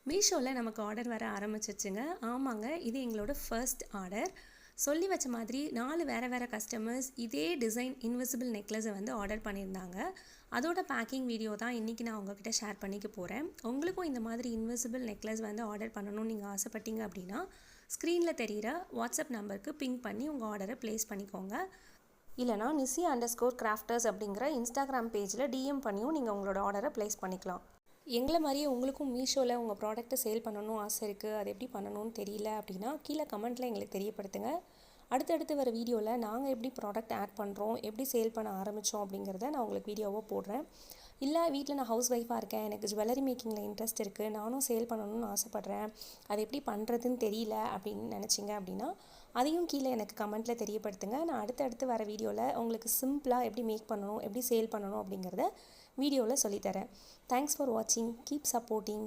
மீஷோவில் நமக்கு ஆர்டர் வர ஆரம்பிச்சிச்சுங்க. ஆமாங்க, இது எங்களோட ஃபர்ஸ்ட் ஆர்டர். சொல்லி வச்ச மாதிரி 4 வேறு கஸ்டமர்ஸ் இதே டிசைன் இன்விசிபிள் நெக்லஸை வந்து ஆர்டர் பண்ணியிருந்தாங்க. அதோட பேக்கிங் வீடியோ தான் இன்றைக்கி நான் உங்ககிட்ட ஷேர் பண்ணிக்க போகிறேன். உங்களுக்கும் இந்த மாதிரி இன்விசிபிள் நெக்லஸ் வந்து ஆர்டர் பண்ணணும்னு நீங்கள் ஆசைப்பட்டீங்க அப்படின்னா ஸ்க்ரீனில் தெரிகிற வாட்ஸ்அப் நம்பருக்கு பிங்க் பண்ணி உங்கள் ஆர்டரை ப்ளேஸ் பண்ணிக்கோங்க. இல்லைனா nisi_crafters அப்படிங்கிற இன்ஸ்டாகிராம் பேஜில் டிஎம் பண்ணியும் நீங்கள் உங்களோட ஆர்டரை ப்ளேஸ் பண்ணிக்கலாம். எங்களை மாதிரியே உங்களுக்கும் மீஷோவில் உங்கள் ப்ராடக்ட்டை சேல் பண்ணணும் ஆசை இருக்குது, அது எப்படி பண்ணணும்னு தெரியல அப்படின்னா கீழே கமெண்ட்டில் எங்களுக்கு தெரியப்படுத்துங்க. அடுத்தடுத்து வர வீடியோவில் நாங்கள் எப்படி ப்ராடக்ட் ஆட் பண்ணுறோம், எப்படி சேல் பண்ண ஆரம்பித்தோம் அப்படிங்கிறத நான் உங்களுக்கு வீடியோவாக போடுறேன். இல்லை வீட்டில் நான் ஹவுஸ் ஒய்ஃபாக இருக்கேன், எனக்கு ஜுவல்லரி மேக்கிங்கில் இன்ட்ரெஸ்ட் இருக்குது, நானும் சேல் பண்ணணும்னு ஆசைப்பட்றேன், அது எப்படி பண்ணுறதுன்னு தெரியல அப்படின்னு நினச்சிங்க அப்படின்னா அதையும் கீழே எனக்கு கமெண்ட்டில் தெரியப்படுத்துங்க. நான் அடுத்தடுத்து வர வீடியோவில் உங்களுக்கு சிம்பிளாக எப்படி மேக் பண்ணணும், எப்படி சேல் பண்ணணும் அப்படிங்கிறத வீடியோவில் சொல்லித்தரேன். தேங்க்ஸ் ஃபார் வாட்சிங். Keep supporting.